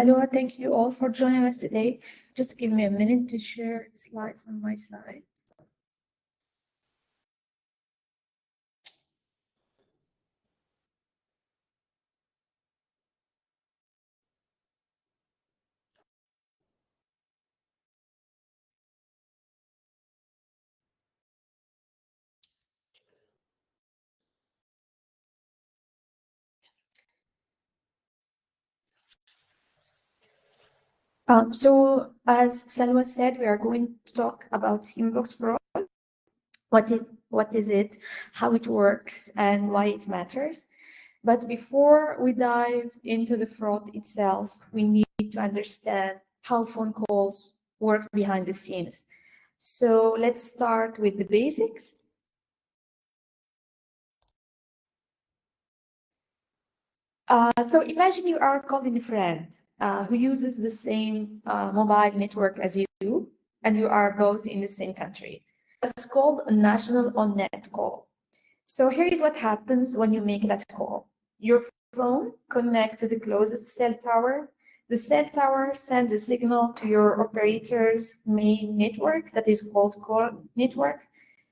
Hello, thank you all for joining us today. Just give me a minute to share the slide from my side. So as Salwa said, we are going to talk about Simbox fraud. What is it, how it works, and why it matters. But before we dive into the fraud itself, we need to understand how phone calls work behind the scenes. So let's start with the basics. So imagine you are calling a friend who uses the same mobile network as you, and you are both in the same country. It's called a national on-net call. So here is what happens when you make that call. Your phone connects to the closest cell tower. The cell tower sends a signal to your operator's main network that is called core network.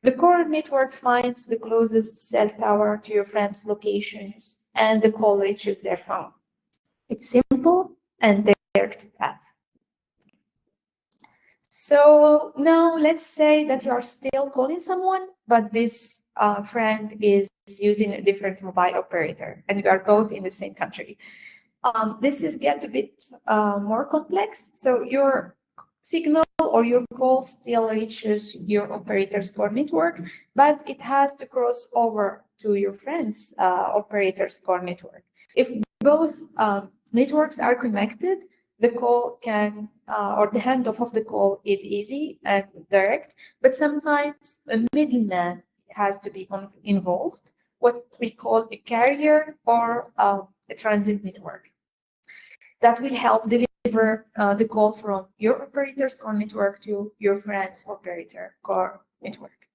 The core network finds the closest cell tower to your friend's locations, and the call reaches their phone. It's simple and direct path. So now let's say that you are still calling someone, but this friend is using a different mobile operator, and you are both in the same country. This is get a bit more complex. So your signal or your call still reaches your operator's core network, but it has to cross over to your friend's operator's core network. If both networks are connected, the call can, or the handoff of the call is easy and direct, but sometimes a middleman has to be involved, what we call a carrier or a transit network that will help deliver the call from your operator's core network to your friend's operator core network.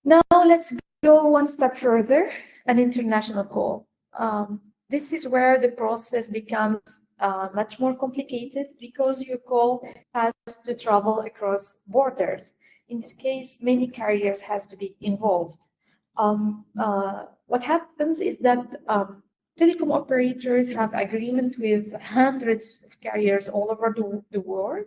Now let's go one step further, an international call. This is where the process becomes much more complicated because your call has to travel across borders. In this case, many carriers has to be involved. What happens is that telecom operators have agreement with hundreds of carriers all over the world,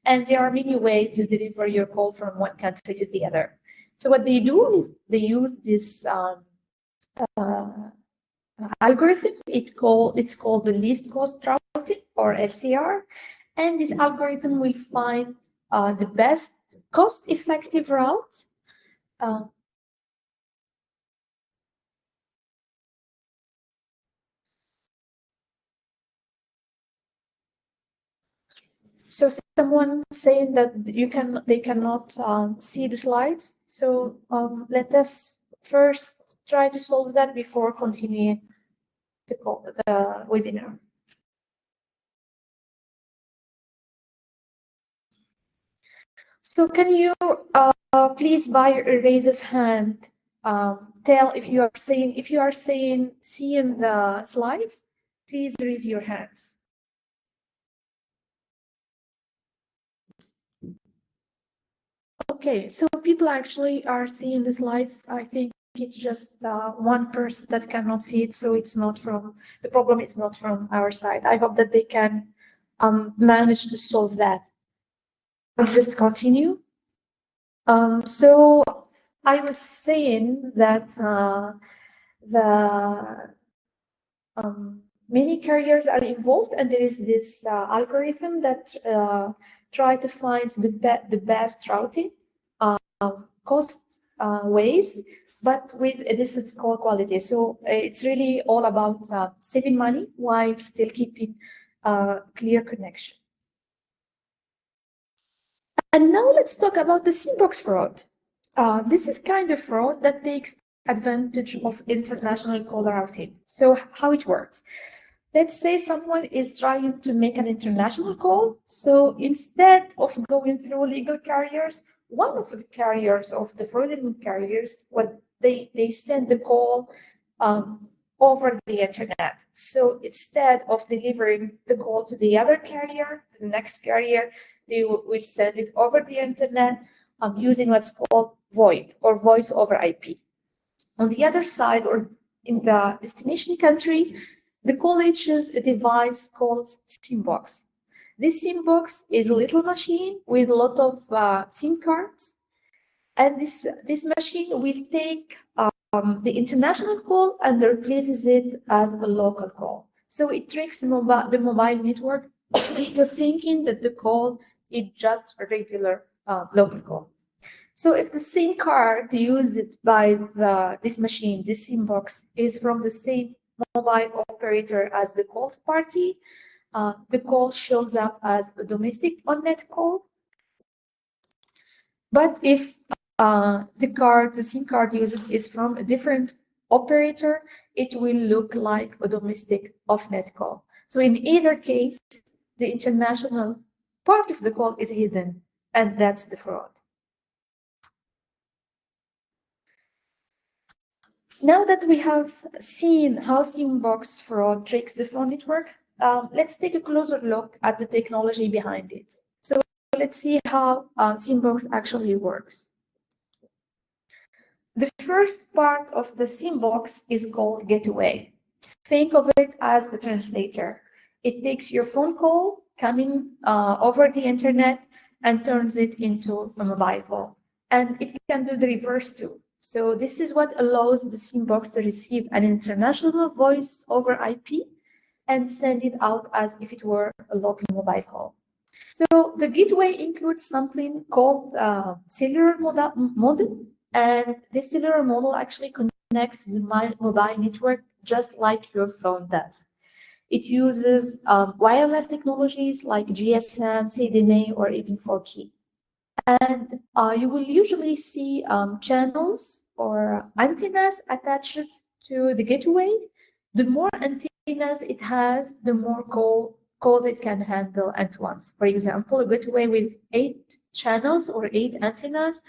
and there are many ways to deliver your call from one country to the other. So what they do is they use this algorithm. It's called the least cost routing, or LCR, and this algorithm will find the best cost-effective route. So someone saying that they cannot see the slides. So let us first try to solve that before continuing the webinar. So can you please, by a raise of hand, tell if you are seeing the slides? Please raise your hands. Okay, so people actually are seeing the slides. I think it's just one person that cannot see it, so it's not from the problem. It's not from our side. I hope that they can manage to solve that. I'll just continue. So I was saying that many carriers are involved, and there is this algorithm that try to find the best routing cost ways, but with a decent call quality. So it's really all about saving money while still keeping clear connection. And now let's talk about the Simbox fraud. This is kind of fraud that takes advantage of international call routing. So how it works? Let's say someone is trying to make an international call. So instead of going through legal carriers, one of the carriers of the fraudulent carriers, what they send the call over the internet. So instead of delivering the call to the other carrier, to the next carrier, they will send it over the internet using what's called VoIP or voice over IP. On the other side, or in the destination country, the call reaches a device called Simbox. This Simbox is a little machine with a lot of SIM cards, and this machine will take the international call and replaces it as a local call. So it tricks the mobile network into thinking that the call is just a regular local call. So if the SIM card used by this machine, this SIM box, is from the same mobile operator as the called party, the call shows up as a domestic on-net call. But if the SIM card used is from a different operator, it will look like a domestic off-net call. So in either case, the international part of the call is hidden, and that's the fraud. Now that we have seen how Simbox fraud tricks the phone network, let's take a closer look at the technology behind it. So let's see how Simbox actually works. The first part of the Simbox is called gateway. Think of it as a translator. It takes your phone call coming over the internet and turns it into a mobile call. And it can do the reverse too. So this is what allows the Simbox to receive an international voice over IP and send it out as if it were a local mobile call. So the gateway includes something called cellular modem, and this cellular model actually connects to the mobile network just like your phone does. It uses wireless technologies like GSM, CDMA, or even 4G. And you will usually see channels or antennas attached to the gateway. The more antennas it has, the more calls it can handle at once. For example, a gateway with 8 channels or 8 antennas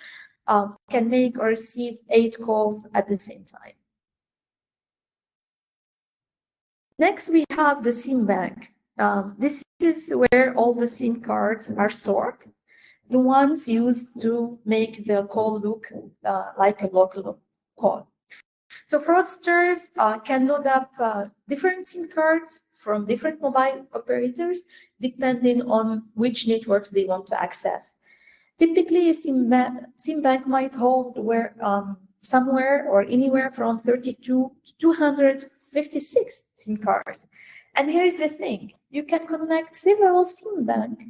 can make or receive 8 calls at the same time. Next, we have the SIM bank. This is where all the SIM cards are stored, the ones used to make the call look like a local call. So fraudsters can load up different SIM cards from different mobile operators depending on which networks they want to access. Typically, a SIM bank might hold somewhere or anywhere from 32 to 256 SIM cards. And here's the thing, you can connect several SIM banks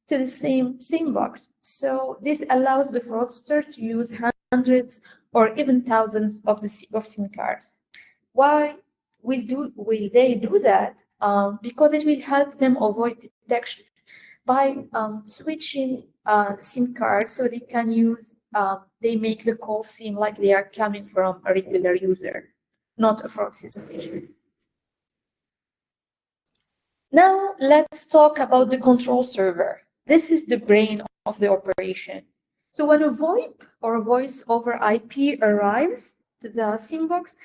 to the same SIM box. So this allows the fraudster to use hundreds or even thousands of SIM cards. Why will they do that? Because it will help them avoid detection by switching SIM cards, so they can use. They make the call seem like they are coming from a regular user, not a fraud situation. Now let's talk about the control server. This is the brain of the operation. So when a VoIP or voice over IP arrives to the Simbox,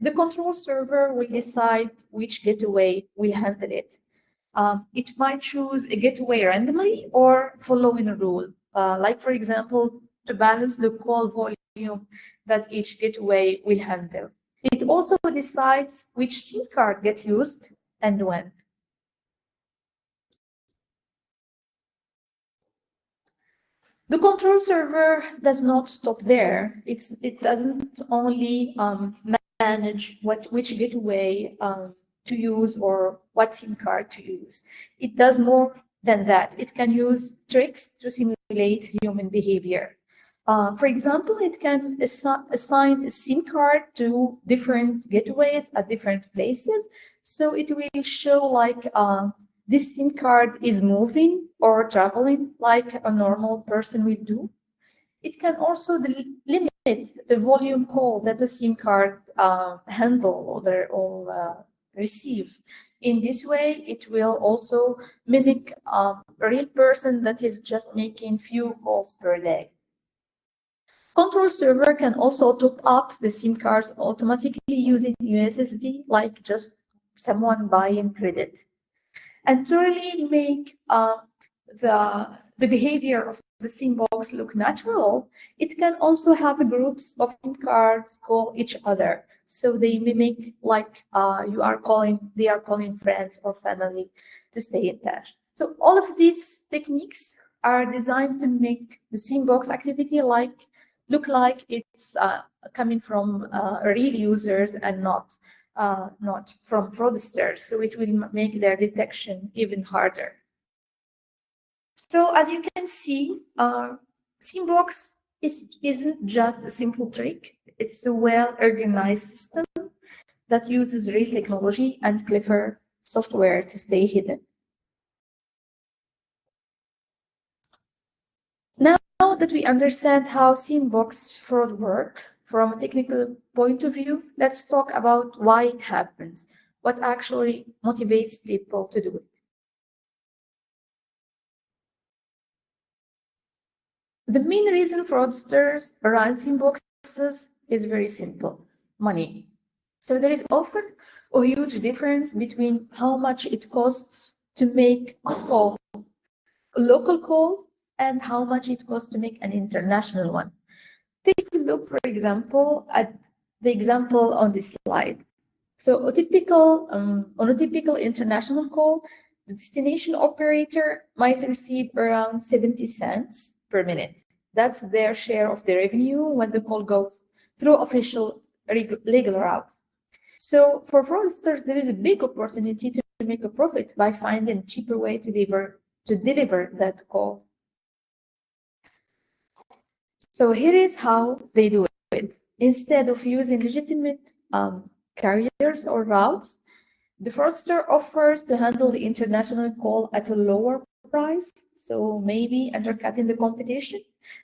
the control server will decide which gateway will handle it. It might choose a gateway randomly or following a rule, like for example, to balance the call volume that each gateway will handle. It also decides which SIM card gets used and when. The control server does not stop there. It doesn't only manage which gateway to use or what SIM card to use. It does more than that. It can use tricks to simulate human behavior. For example, it can assign a SIM card to different gateways at different places. So it will show like this SIM card is moving or traveling like a normal person will do. It can also limit the volume call that the SIM card handle or receive. In this way, it will also mimic a real person that is just making few calls per day. Control server can also top up the SIM cards automatically using USSD, like just someone buying credit. And to really make the behavior of the Simbox look natural, it can also have groups of SIM cards call each other. So they mimic like they are calling friends or family to stay in touch. So all of these techniques are designed to make the Simbox activity look like it's coming from real users and not from fraudsters, so it will make their detection even harder. So as you can see, Simbox isn't just a simple trick, it's a well-organized system that uses real technology and clever software to stay hidden. Now that we understand how Simbox fraud work from a technical point of view, let's talk about why it happens, what actually motivates people to do it. The main reason fraudsters run Simboxes is very simple: money. So there is often a huge difference between how much it costs to make a local call, and how much it costs to make an international one. Take a look, for example, at the example on this slide. So on a typical international call, the destination operator might receive around 70 cents per minute. That's their share of the revenue when the call goes through official legal routes. So for fraudsters, there is a big opportunity to make a profit by finding a cheaper way to deliver that call. So here is how they do it. Instead of using legitimate carriers or routes, the fraudster offers to handle the international call at a lower price, so maybe undercutting the competition.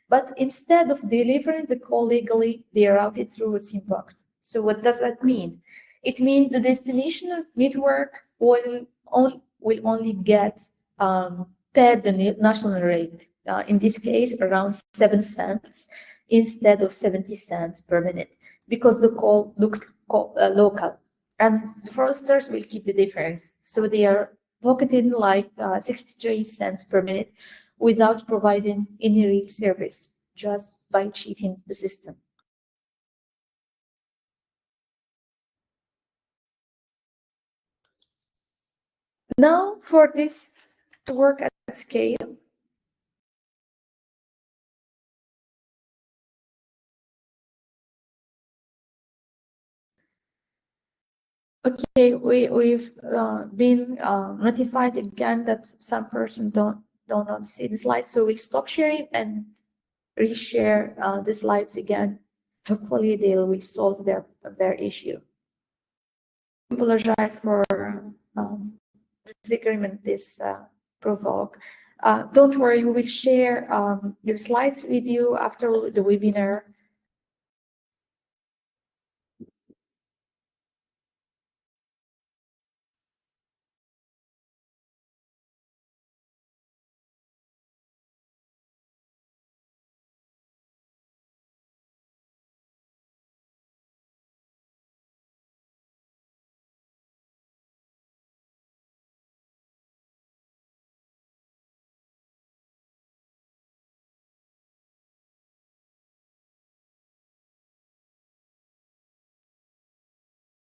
But instead of delivering the call legally, they route it through a Simbox. So what does that mean? It means the destination network will only get paid the national rate. In this case, around 7 cents instead of 70 cents per minute, because the call looks local. And the fraudsters will keep the difference. So they are pocketing like 63 cents per minute without providing any real service, just by cheating the system. Now, for this to work at scale, okay, we've been notified again that some persons don't see the slides, so we'll stop sharing and reshare the slides again. Hopefully, they will solve their issue. Apologize for disagreement this provoke. Don't worry, we will share the slides with you after the webinar.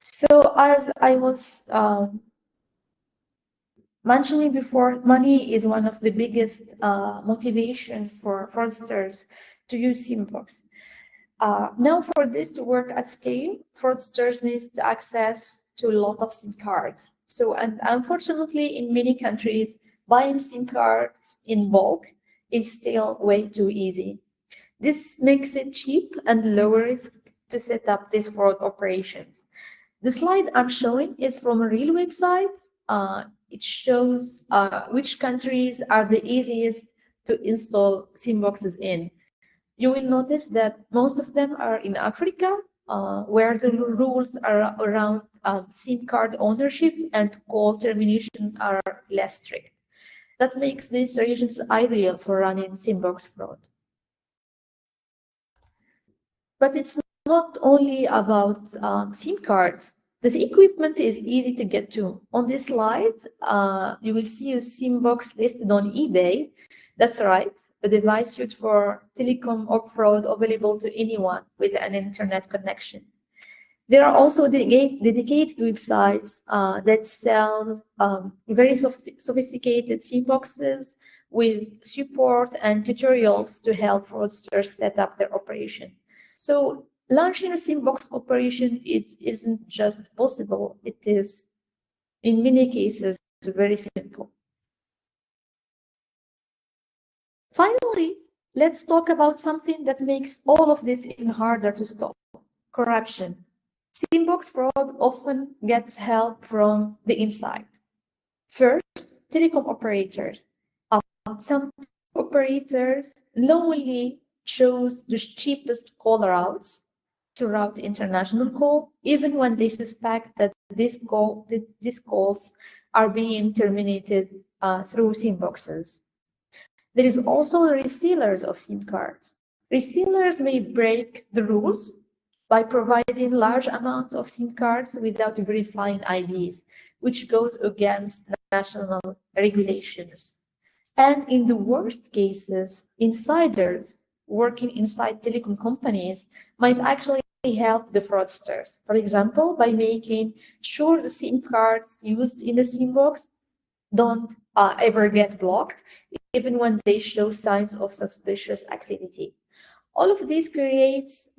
So as I was mentioning before, money is one of the biggest motivation for fraudsters to use Simbox. Now, for this to work at scale, fraudsters need access to a lot of SIM cards. So, and unfortunately, in many countries, buying SIM cards in bulk is still way too easy. This makes it cheap and low risk to set up these fraud operations. The slide I'm showing is from a real website. It shows which countries are the easiest to install SIM boxes in. You will notice that most of them are in Africa, where the rules are around SIM card ownership and call termination are less strict. That makes these regions ideal for running Simbox fraud. But it's not only about SIM cards. This equipment is easy to get to. On this slide, you will see a Simbox listed on eBay. That's right, a device used for telecom or fraud available to anyone with an internet connection. There are also dedicated websites that sells very sophisticated SIM boxes with support and tutorials to help fraudsters set up their operation. So launching a Simbox operation, it isn't just possible, it is, in many cases, very simple. Finally, let's talk about something that makes all of this even harder to stop: corruption. Simbox fraud often gets help from the inside. First, telecom operators. Some operators knowingly chose the cheapest call routes to route international call, even when they suspect that these calls are being terminated through SIM boxes. There is also resellers of SIM cards. Resellers may break the rules by providing large amounts of SIM cards without verifying IDs, which goes against national regulations. And in the worst cases, insiders working inside telecom companies might actually help the fraudsters. For example, by making sure the SIM cards used in the SIM box don't ever get blocked, even when they show signs of suspicious activity. All of this creates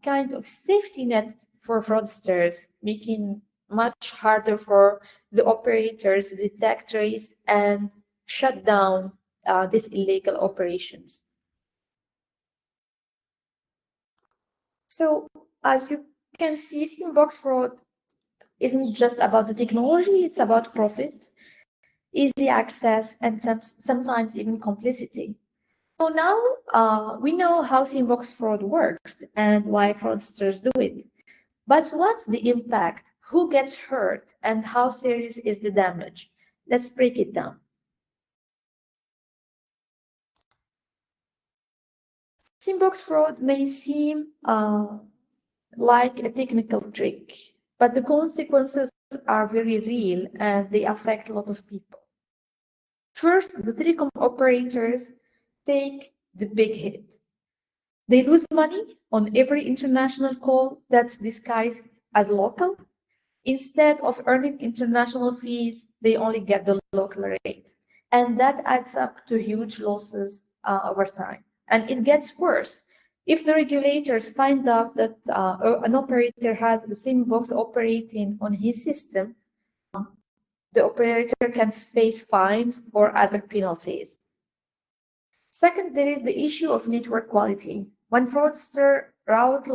kind of safety net for fraudsters, making much harder for the operators to detect, trace, and shut down these illegal operations. So, as you can see, Simbox fraud isn't just about the technology, it's about profit, easy access, and sometimes even complicity. So now we know how Simbox fraud works and why fraudsters do it. But what's the impact? Who gets hurt? And how serious is the damage? Let's break it down. Simbox fraud may seem like a technical trick, but the consequences are very real and they affect a lot of people. First, the telecom operators take the big hit. They lose money on every international call that's disguised as local. Instead of earning international fees, they only get the local rate. And that adds up to huge losses over time. And it gets worse. If the regulators find out that an operator has the same box operating on his system, the operator can face fines or other penalties. Second, there is the issue of network quality. When fraudster route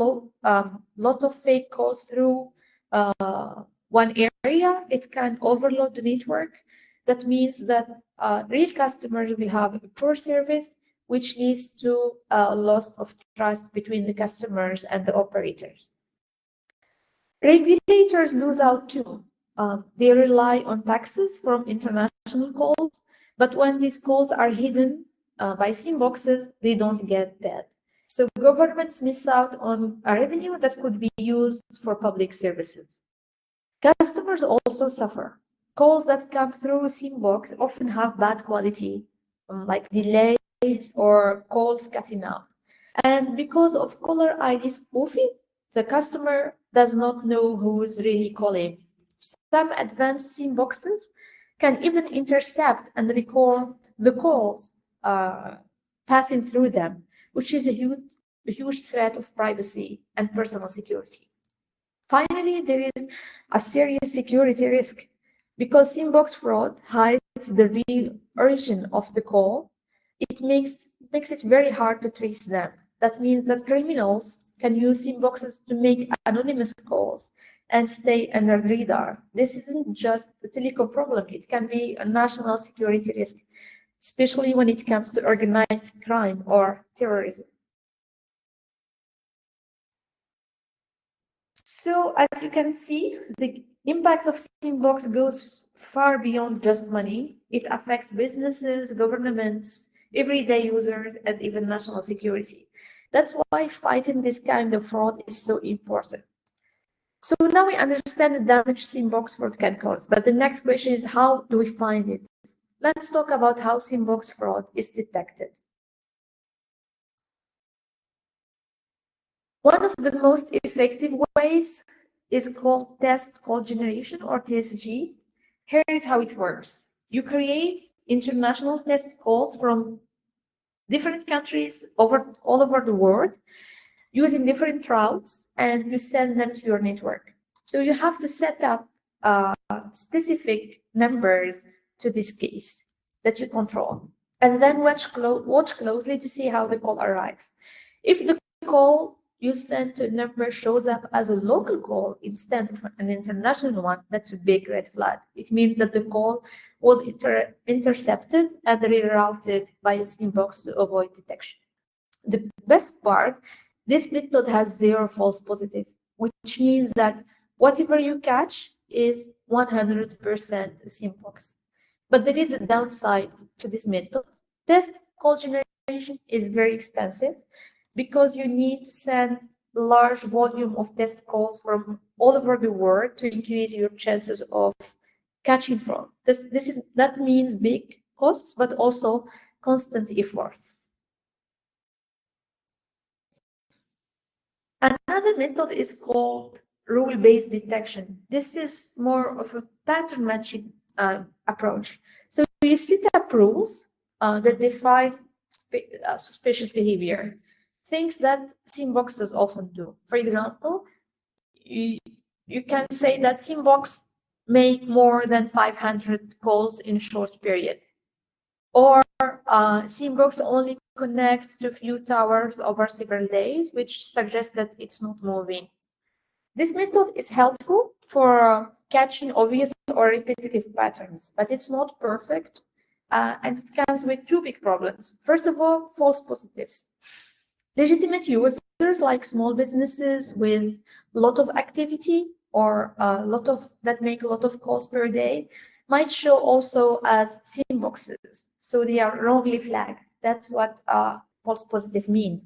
lots of fake calls through one area, it can overload the network. That means that real customers will have a poor service, which leads to a loss of trust between the customers and the operators. Regulators lose out too. They rely on taxes from international calls, but when these calls are hidden by SIM boxes, they don't get paid. So governments miss out on a revenue that could be used for public services. Customers also suffer. Calls that come through Simbox often have bad quality, like delays or calls cutting out. And because of caller ID spoofing, the customer does not know who is really calling. Some advanced Simboxes can even intercept and record the calls passing through them, which is a huge threat of privacy and personal security. Finally, there is a serious security risk. Because Simbox fraud hides the real origin of the call, it makes it very hard to trace them. That means that criminals can use Simboxes to make anonymous calls and stay under the radar. This isn't just a telecom problem, it can be a national security risk, especially when it comes to organized crime or terrorism. So as you can see, the impact of Simbox goes far beyond just money. It affects businesses, governments, everyday users, and even national security. That's why fighting this kind of fraud is so important. So now we understand the damage Simbox fraud can cause, but the next question is, how do we find it? Let's talk about how Simbox fraud is detected. One of the most effective ways is called test call generation, or TSG. Here is how it works. You create international test calls from different countries all over the world using different routes, and you send them to your network. So you have to set up specific numbers to this case that you control, and then watch closely to see how the call arrives. If the call you send to a number shows up as a local call instead of an international one, that's a big red flag. It means that the call was intercepted and rerouted by a Simbox to avoid detection. The best part, this method has zero false positive, which means that whatever you catch is 100% Simbox. But there is a downside to this method. Test call generation is very expensive because you need to send large volume of test calls from all over the world to increase your chances of catching fraud. That means big costs, but also constant effort. Another method is called rule-based detection. This is more of a pattern matching approach. So you set up rules that define suspicious behavior, things that Simboxes often do. For example, you can say that Simbox make more than 500 calls in a short period, or Simbox only connects to few towers over several days, which suggests that it's not moving. This method is helpful for catching obvious or repetitive patterns, but it's not perfect, and it comes with two big problems. First of all, false positives. Legitimate users like small businesses with a lot of activity or that make a lot of calls per day might show also as Simboxes, so they are wrongly flagged. That's what false positive mean.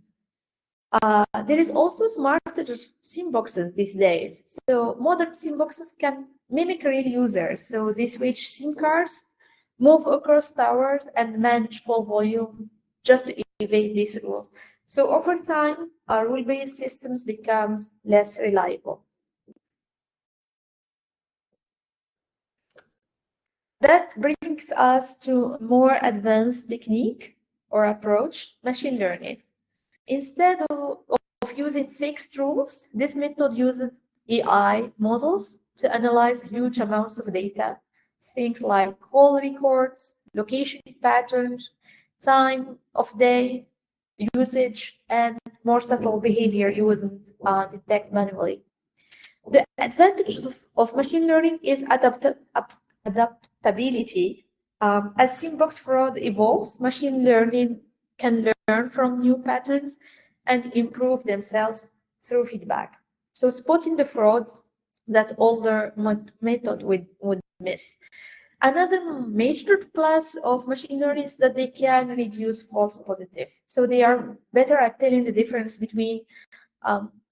There is also smarter Simboxes these days. So modern Simboxes can mimic real users. So they switch SIM cards, move across towers, and manage call volume just to evade these rules. So over time, our rule-based systems becomes less reliable. That brings us to more advanced technique or approach, machine learning. Instead of using fixed rules, this method uses AI models to analyze huge amounts of data, things like call records, location patterns, time of day, usage, and more subtle behavior you wouldn't detect manually. The advantage of machine learning is adaptability. As Simbox fraud evolves, machine learning can learn from new patterns and improve themselves through feedback. So spotting the fraud that older method would miss. Another major plus of machine learning is that they can reduce false positive. So they are better at telling the difference between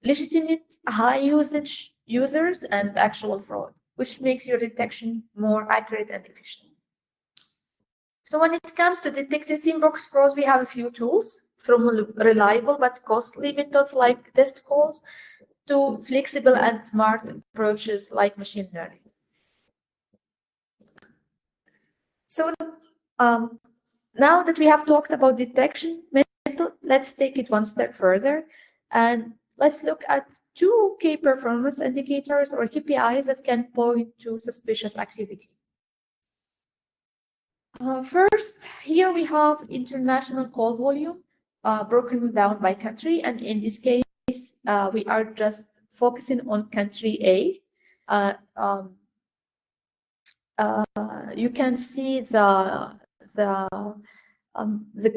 legitimate high usage users and actual fraud, which makes your detection more accurate and efficient. So when it comes to detecting Simbox frauds, we have a few tools, from reliable but costly methods like test calls to flexible and smart approaches like machine learning. So now that we have talked about detection method, let's take it one step further and let's look at two key performance indicators or KPIs that can point to suspicious activity. First, here we have international call volume broken down by country, and in this case, we are just focusing on country A. You can see the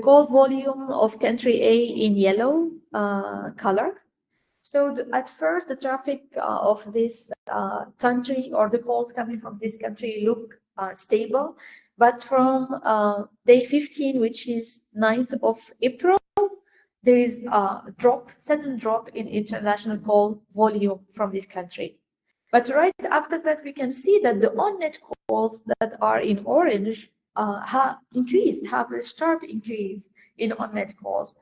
call volume of country A in yellow color. So at first, the traffic of this country or the calls coming from this country look stable. But from day 15, which is 9th of April, there is a sudden drop in international call volume from this country. But right after that, we can see that the on-net calls that are in orange have a sharp increase in on-net calls.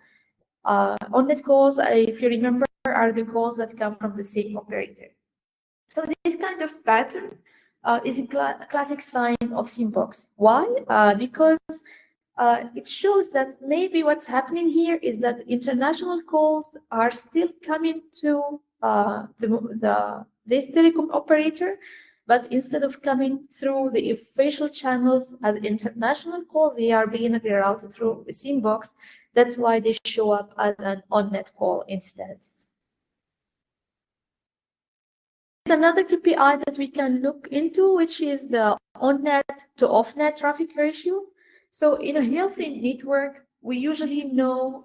On-net calls, if you remember, are the calls that come from the same operator. So this kind of pattern is a classic sign of Simbox. Why? Because it shows that maybe what's happening here is that international calls are still coming to this telecom operator, but instead of coming through the official channels as international call, they are being rerouted through Simbox. That's why they show up as an on-net call instead. There's another KPI that we can look into, which is the on-net to off-net traffic ratio. So in a healthy network, we usually know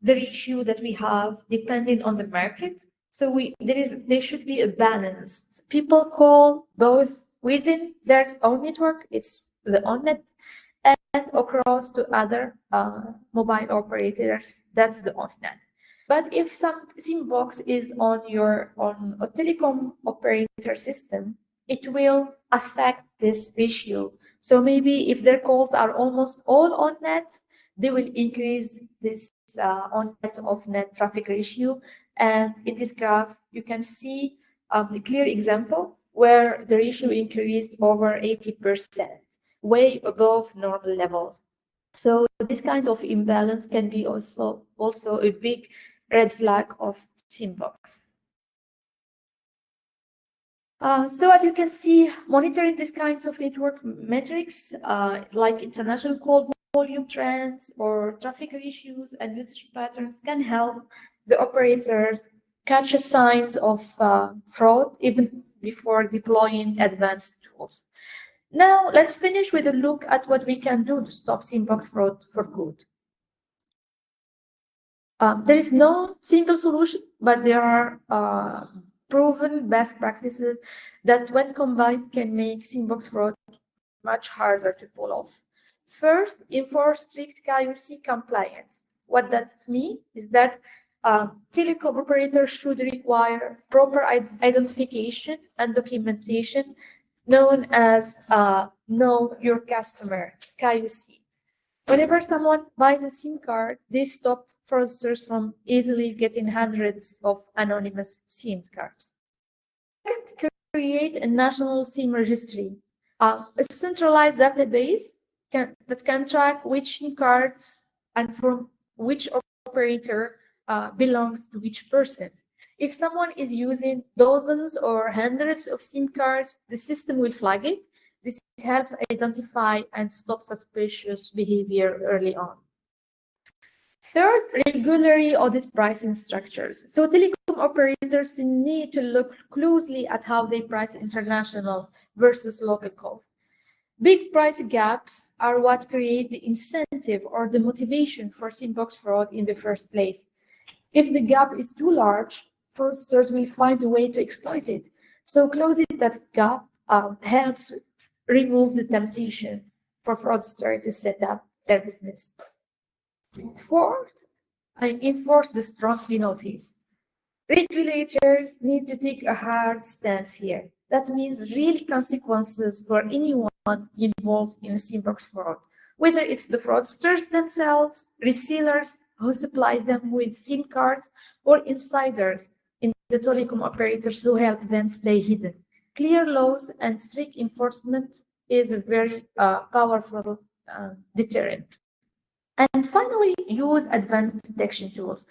the ratio that we have depending on the market. So there should be a balance. So people call both within their own network, it's the on-net, and across to other mobile operators, that's the off-net. But if some Simbox is on a telecom operator system, it will affect this ratio. So maybe if their calls are almost all on net, they will increase this on net to off net traffic ratio. And in this graph, you can see a clear example where the ratio increased over 80%, way above normal levels. So this kind of imbalance can be also a big red flag of Simbox. So as you can see, monitoring these kinds of network metrics, like international call volume trends or traffic issues and usage patterns, can help the operators catch signs of fraud even before deploying advanced tools. Now, let's finish with a look at what we can do to stop Simbox fraud for good. There is no single solution, but there are proven best practices that, when combined, can make Simbox fraud much harder to pull off. First, enforce strict KYC compliance. What that means is that telecom operators should require proper identification and documentation known as Know Your Customer, KYC. Whenever someone buys a SIM card, they stop fraudsters from easily getting hundreds of anonymous SIM cards. Second, create a national SIM registry, a centralized database that can track which SIM cards and from which operator belongs to which person. If someone is using dozens or hundreds of SIM cards, the system will flag it. This helps identify and stop suspicious behavior early on. Third, regularly audit pricing structures. So telecom operators need to look closely at how they price international versus local calls. Big price gaps are what create the incentive or the motivation for Simbox fraud in the first place. If the gap is too large, fraudsters will find a way to exploit it. So closing that gap helps remove the temptation for fraudsters to set up their business. Fourth, enforce the strong penalties. Regulators need to take a hard stance here. That means real consequences for anyone involved in Simbox fraud, whether it's the fraudsters themselves, resellers who supply them with SIM cards, or insiders in the telecom operators who help them stay hidden. Clear laws and strict enforcement is a very powerful deterrent. And finally, use advanced detection tools.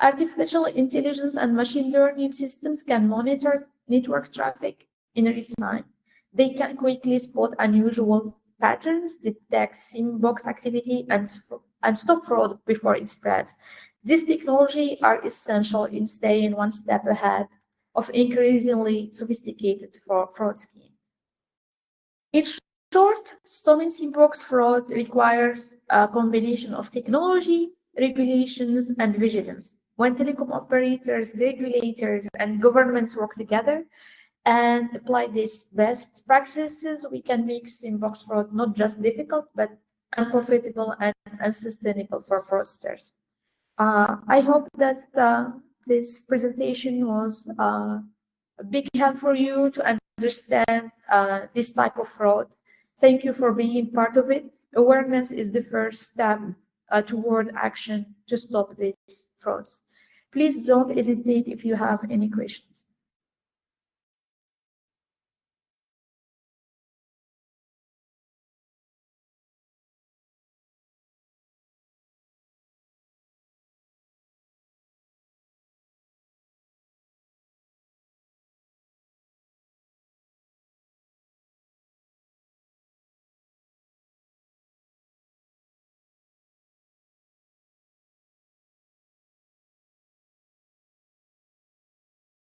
Artificial intelligence and machine learning systems can monitor network traffic in real time. They can quickly spot unusual patterns, detect Simbox activity, and stop fraud before it spreads. These technologies are essential in staying one step ahead of increasingly sophisticated fraud schemes. In short, stopping Simbox fraud requires a combination of technology, regulations, and vigilance. When telecom operators, regulators, and governments work together and apply these best practices, we can make Simbox fraud not just difficult, but unprofitable and unsustainable for fraudsters. I hope that this presentation was a big help for you to understand this type of fraud. Thank you for being part of it. Awareness is the first step toward action to stop these frauds. Please don't hesitate if you have any questions.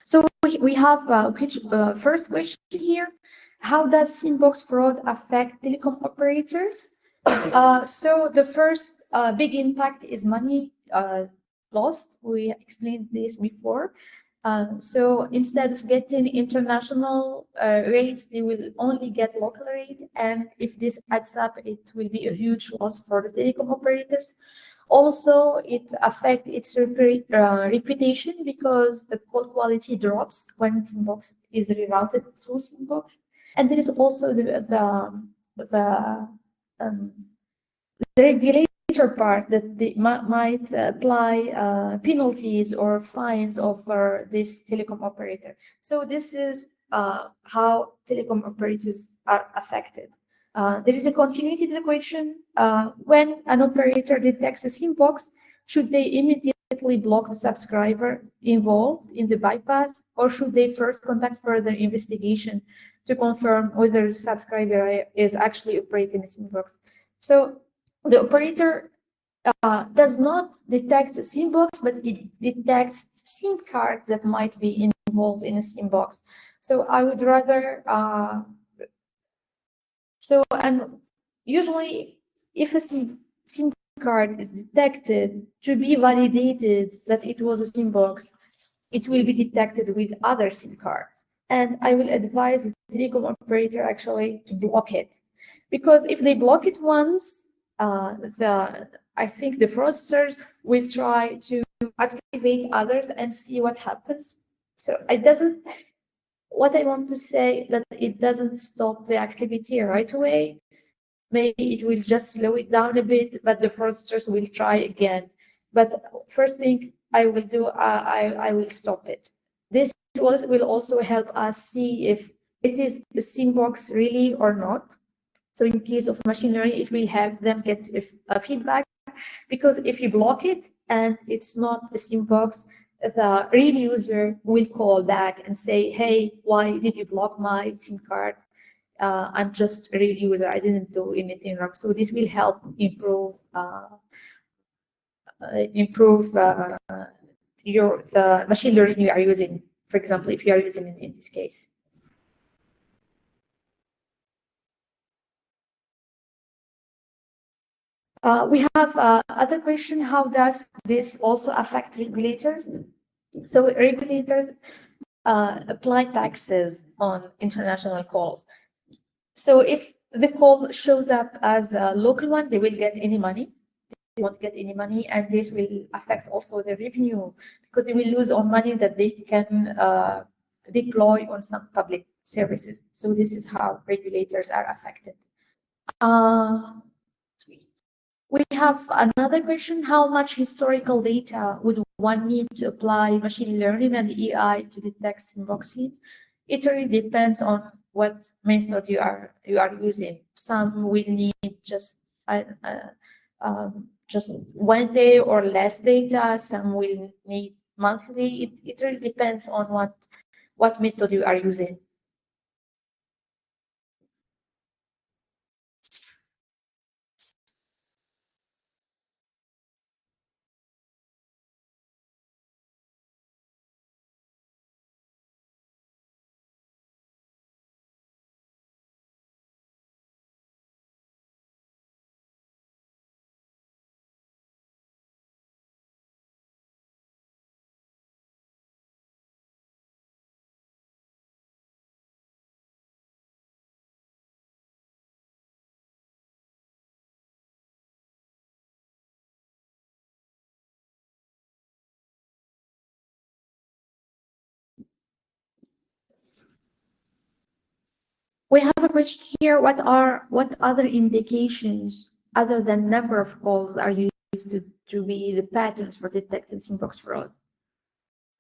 So we have first question here. How does Simbox fraud affect telecom operators? So the first big impact is money lost. We explained this before. So instead of getting international rates, they will only get local rate. And if this adds up, it will be a huge loss for the telecom operators. Also, it affects its reputation because the call quality drops when Simbox is rerouted through Simbox. And there is also the um, the regulator part that they might apply penalties or fines over this telecom operator. So this is how telecom operators are affected. There is a continuity to the question. When an operator detects a SIM box, should they immediately block the subscriber involved in the bypass, or should they first conduct further investigation to confirm whether the subscriber is actually operating a SIM box? So the operator does not detect a SIM box, but it detects SIM cards that might be involved in a SIM box. So I would rather and usually, if a SIM card is detected to be validated that it was a SIM box, it will be detected with other SIM cards. And I will advise the telecom operator actually to block it. Because if they block it once, I think the fraudsters will try to activate others and see what happens. So it doesn't, what I want to say that it doesn't stop the activity right away. Maybe it will just slow it down a bit, but the fraudsters will try again. But first thing I will do, I will stop it. This will also help us see if it is the SIM box really or not. So in case of machine learning, it will help them get a feedback, because if you block it and it's not a SIM box, the real user will call back and say, hey, why did you block my SIM card? I'm just a real user. I didn't do anything wrong. So this will help improve the machine learning you are using. For example, if you are using it in this case. We have other question. How does this also affect regulators? So regulators apply taxes on international calls. So if the call shows up as a local one, they will get any money. They won't get any money, and this will affect also the revenue, because they will lose on money that they can deploy on some public services. So this is how regulators are affected. We have another question. How much historical data would one need to apply machine learning and AI to detect inbox? It really depends on what method you are using. Some will need just 1 day or less data. Some will need monthly. It really depends on what method you are using. We have a question here. What other indications other than number of calls are used to be the patterns for detecting Simbox fraud?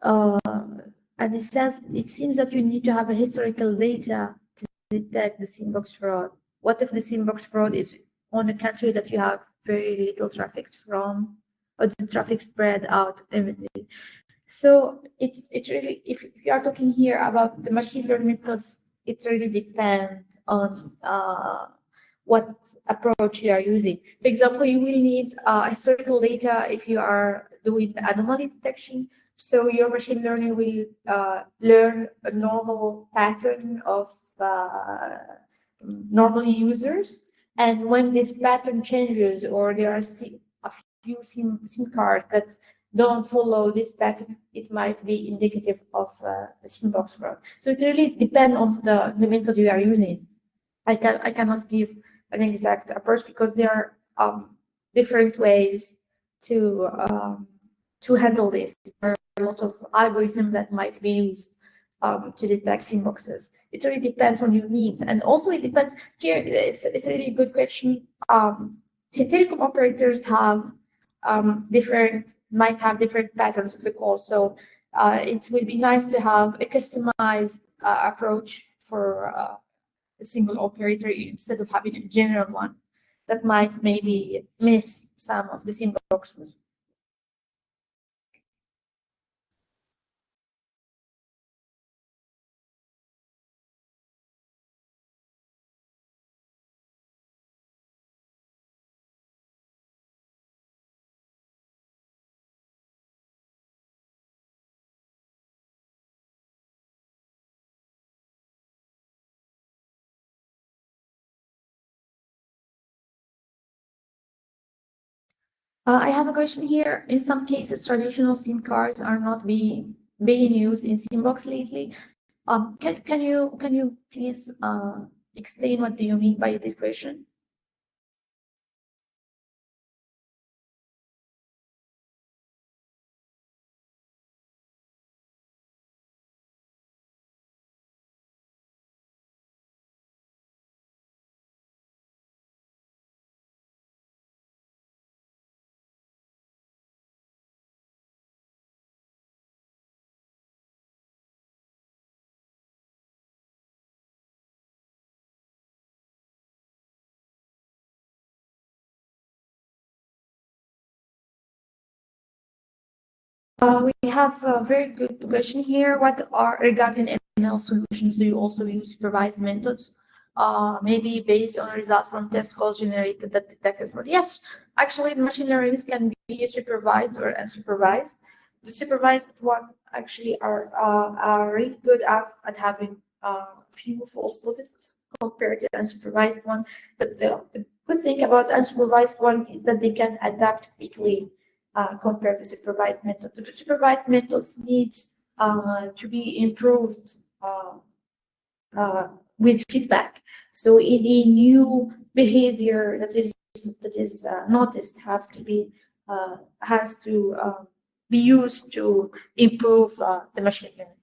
And it says it seems that you need to have a historical data to detect the Simbox fraud. What if the Simbox fraud is on a country that you have very little traffic from, or the traffic spread out evenly? So it really, if you are talking here about the machine learning methods, it really depends on what approach you are using. For example, you will need historical data if you are doing anomaly detection. So your machine learning will learn a normal pattern of normal users. And when this pattern changes, or there are a few SIM cards that don't follow this pattern, it might be indicative of a Simbox fraud. So it really depends on the method you are using. I cannot give an exact approach because there are different ways to handle this. There are a lot of algorithms that might be used to detect Simboxes. It really depends on your needs, and also it depends. Here, it's a really good question. Telecom operators have might have different patterns of the call, so it will be nice to have a customized approach for a single operator instead of having a general one that might maybe miss some of the SIM boxes. I have a question here. In some cases, traditional SIM cards are not being used in Simbox lately. Can you please explain what do you mean by this question? We have a very good question here. What are regarding ML solutions? Do you also use supervised methods? Maybe based on a result from test calls generated that detected fraud. Yes, actually, machine learning can be supervised or unsupervised. The supervised one actually are really good at having few false positives compared to unsupervised one. But the good thing about unsupervised one is that they can adapt quickly compared to supervised method. The supervised methods needs to be improved with feedback. So any new behavior that is noticed has to be used to improve the machine learning.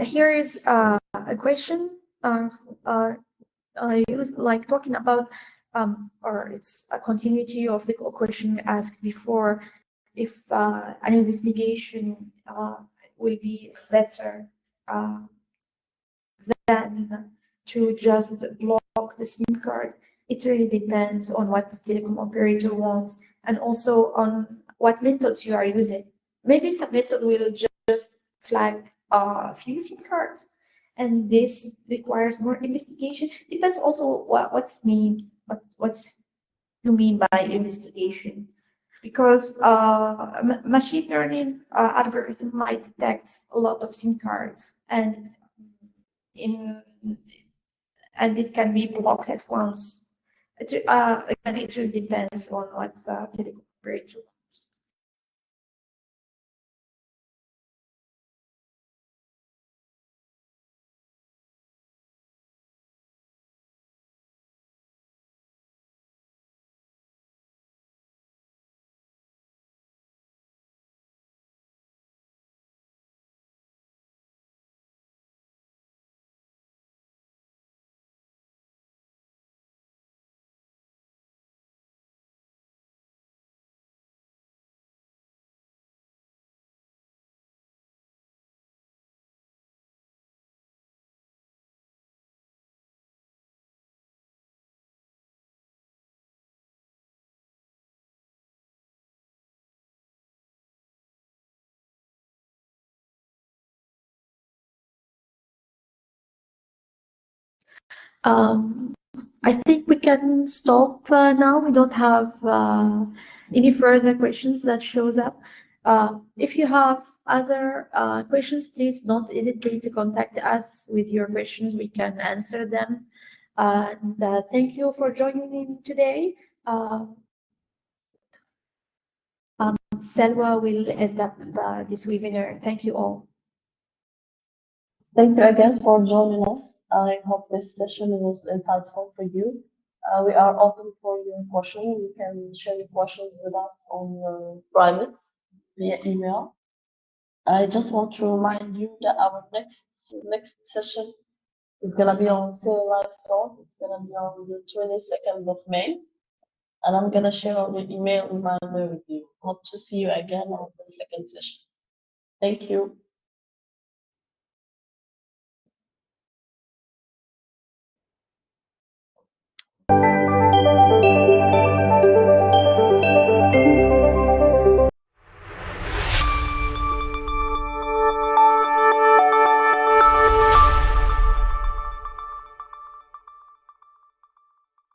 Here is a question. I use like talking about, or it's a continuity of the question asked before, if an investigation will be better than to just block the SIM cards. It really depends on what the telecom operator wants and also on what methods you are using. Maybe some method will just flag a few SIM cards, and this requires more investigation. Depends also what you mean by investigation, because machine learning algorithm might detect a lot of SIM cards, in and it can be blocked at once. Again, it really depends on what the telecom operator. Um, I think we can stop now. We don't have any further questions that shows up. If you have other questions, please don't hesitate to contact us with your questions. We can answer them. And thank you for joining in today. Selwa will end up this webinar. Thank you all. Thank you again for joining us. I hope this session was insightful for you. We are open for your questions. You can share your questions with us on private via email. I just want to remind you that our next session is gonna be on Civil Life Talk. It's gonna be on the 22nd of May, and I'm gonna share the email reminder with you. Hope to see you again on the second session. Thank you.